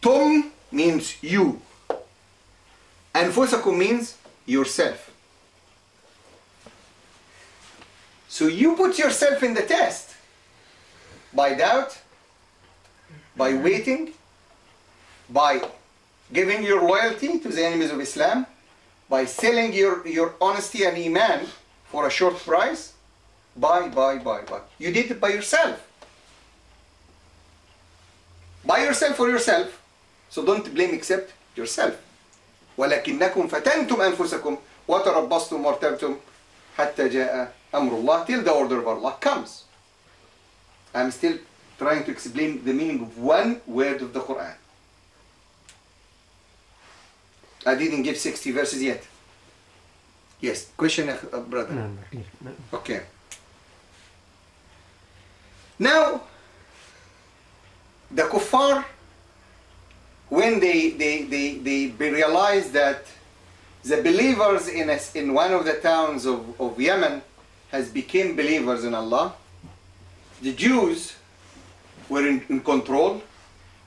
Tum means you. أنفسكم means yourself. So you put yourself in the test by doubt, by waiting, by giving your loyalty to the enemies of Islam, by selling your honesty and iman for a short price. Buy. You did it by yourself. By yourself for yourself. So don't blame except yourself. ولكنكم فتنتم أنفسكم وتربصتم وارتبتم حتى جاء أمر الله, till the order of Allah comes. I'm still trying to explain the meaning of one word of the Quran. I didn't give 60 verses yet. Yes, question, brother. No. Okay. Now, the kuffar, when they realized that the believers in one of the towns of Yemen has become believers in Allah, the Jews were in control,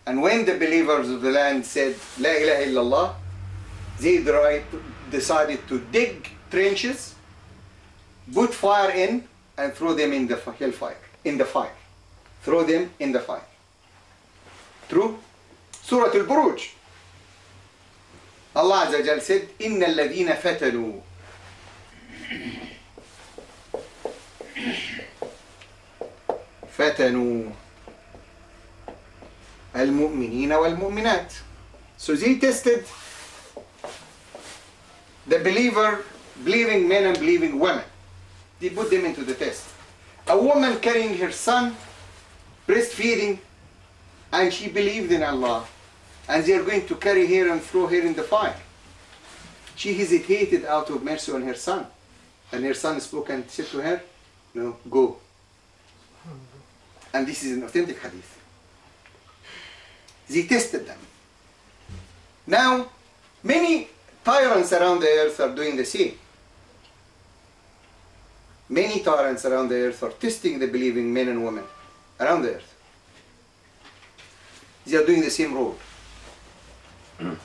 and when the believers of the land said La ilaha illallah, they decided to dig trenches, put fire in, and throw them in the hellfire, in the fire. Throw them in the fire. True? Surah Al-Buruj. Allah Azza wa Jal said, إِنَّ الَّذِينَ فَتَنُوا الْمُؤْمِنِينَ وَالْمُؤْمِنَاتِ. So they tested the believing men and believing women. They put them into the test. A woman carrying her son, breastfeeding, and she believed in Allah, and they are going to carry her and throw her in the fire. She hesitated out of mercy on her son, and her son spoke and said to her, no, go. And this is an authentic hadith. They tested them. Now, many tyrants around the earth are doing the same. Many tyrants around the earth are testing the believing men and women around the earth. They are doing the same role. Can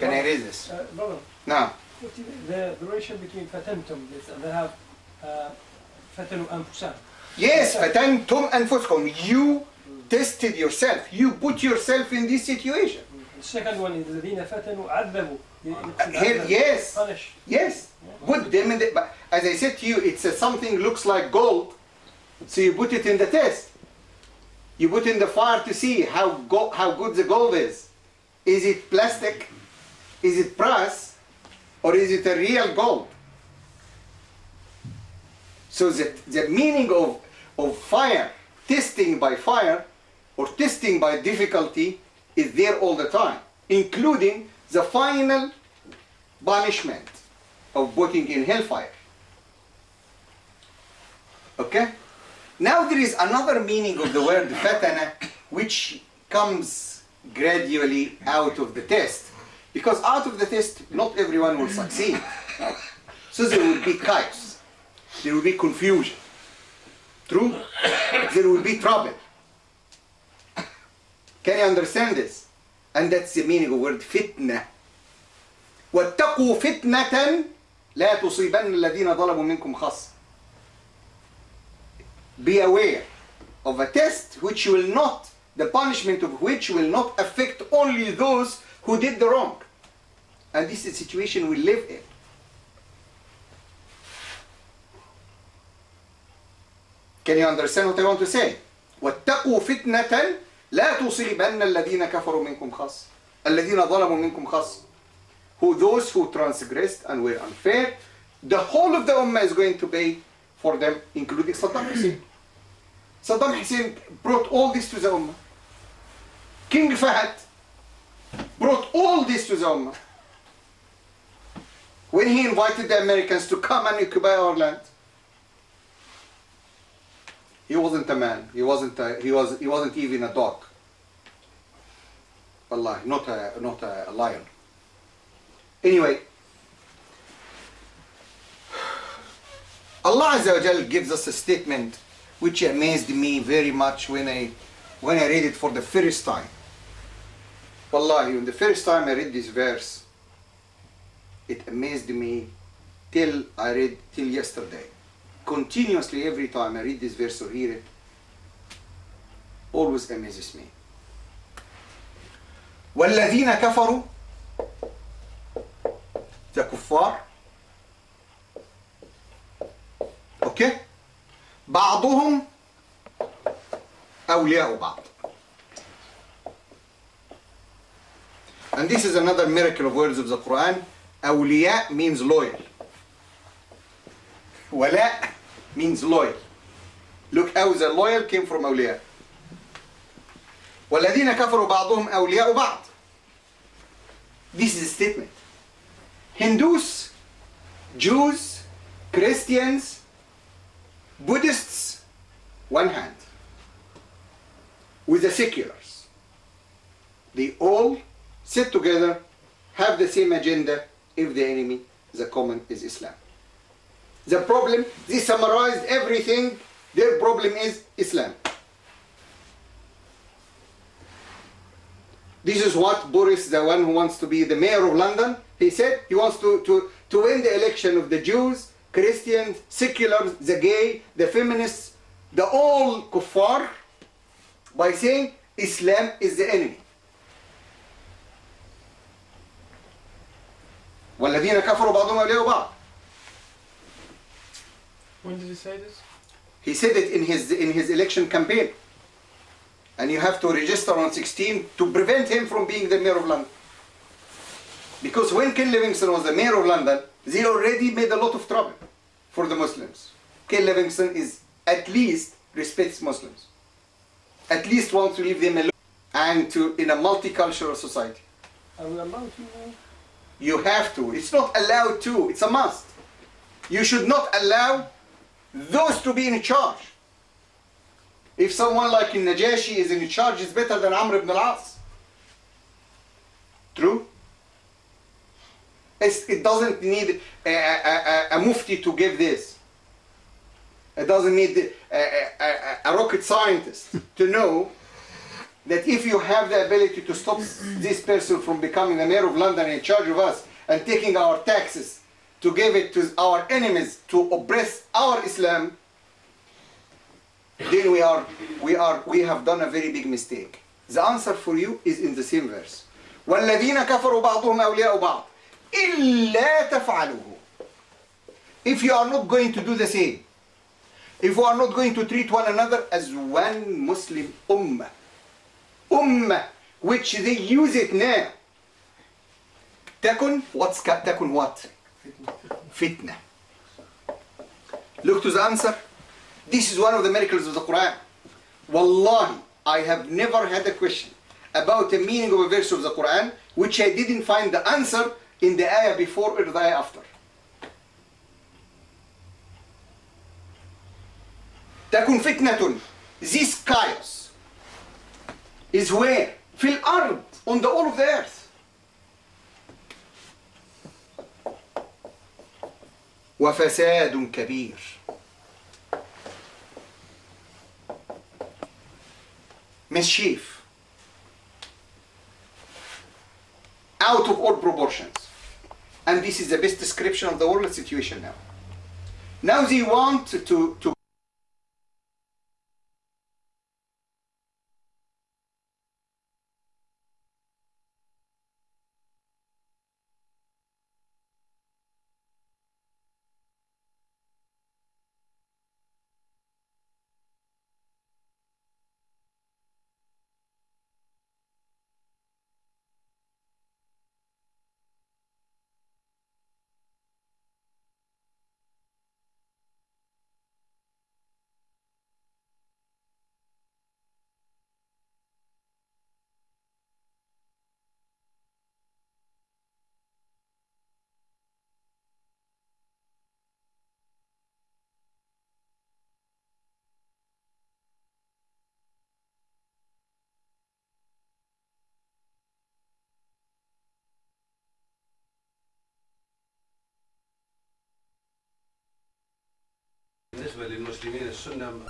I raise this? Brother, Now, the relation between فتنتم, they have فتنوا أنفسهم. yes, فتنتم أنفسكم. You tested yourself. You put yourself in this situation. The second one is الذين فتنوا عذبوا. Yes, Punish. yes. Put them in the. But as I said to you, it's something looks like gold, so you put it in the test. You put in the fire to see how good the gold is. Is it plastic? Is it brass? Or is it a real gold? So the meaning of fire, testing by fire, or testing by difficulty, is there all the time, including the final punishment of putting in hellfire. Okay? Now there is another meaning of the word fatana, which comes gradually out of the test. Because out of the test, not everyone will succeed. So there will be chaos. There will be confusion. True? There will be trouble. Can you understand this? And that's the meaning of the word fitna. وَاتَّقُوا فِتْنَةً لَا تُصِيبَنَّ الَّذِينَ ظَلَمُوا مِنْكُمْ خَاصَّةً. Be aware of a test which will not, the punishment of which will not affect only those who did the wrong. And this is the situation we live in. Can you understand what I want to say? وَاتَّقُوا فِتْنَةً لَا تُصِيبَنَّ الَّذِينَ كَفَرُوا مِنْكُمْ خَاصَّةً. الَّذِينَ ظَلَمُوا مِنْكُمْ خَاصَّةً. Who those who transgressed and were unfair, the whole of the ummah is going to pay for them, including Saddam Hussein. Saddam Hussein brought all this to the ummah. King Fahd brought all this to the ummah. When he invited the Americans to come and occupy our land, he wasn't a man. He wasn't even a dog. Wallahi, not a lion. Anyway, Allah Azza wa Jal gives us a statement which amazed me very much when I read it for the first time. Wallahi, when the first time I read this verse, it amazed me till yesterday. Continuously, every time I read this verse or hear it, always amazes me. والذين كفروا, the kuffar, okay, بعضهم أولياء بعض. And this is another miracle of words of the Quran. أولياء means loyal. ولاء means loyal. Look how the loyal came from أولياء. والذين كفروا بعضهم أولياء بعض. This is a statement. Hindus, Jews, Christians, Buddhists, one hand. With the seculars. They all sit together, have the same agenda if the enemy, the common, is Islam. The problem, they summarized everything, their problem is Islam. This is what Boris, the one who wants to be the mayor of London, he said he wants to win the election of the Jews, Christians, seculars, the gay, the feminists, the all kuffar, by saying Islam is the enemy. والذين كفروا بعضهم أولياء بعض. When did he say this? He said it in his election campaign. And you have to register on 16 to prevent him from being the mayor of London. Because when Ken Livingstone was the mayor of London, they already made a lot of trouble for the Muslims. Ken Livingstone is at least respects Muslims. At least wants to leave them alone and to in a multicultural society. Are we allowed to? You have to. It's not allowed to. It's a must. You should not allow those to be in charge. If someone like Najashi is in charge, it's better than Amr ibn al-As. True? It doesn't need a mufti to give this. It doesn't need a rocket scientist to know that if you have the ability to stop this person from becoming the mayor of London in charge of us and taking our taxes to give it to our enemies to oppress our Islam, then we have done a very big mistake. The answer for you is in the same verse. وَالَّذِينَ كَفَرُوا بَعْضُهُمْ أَوْلِيَاءُ بَعْضٍ إِلَّا تَفْعَلُوهُ. If you are not going to do the same, if you are not going to treat one another as one Muslim ummah, which they use it now, تكن what? Fitna. Look to the answer. This is one of the miracles of the Quran. Wallahi, I have never had a question about the meaning of a verse of the Quran which I didn't find the answer in the ayah before or the ayah after. تكن فتنة. This chaos is where? في الأرض, on the all of the earth. وفساد كبير. Mischief. Out of all proportions. And this is the best description of the world situation now. Now they want to بالنسبة للمسلمين السنة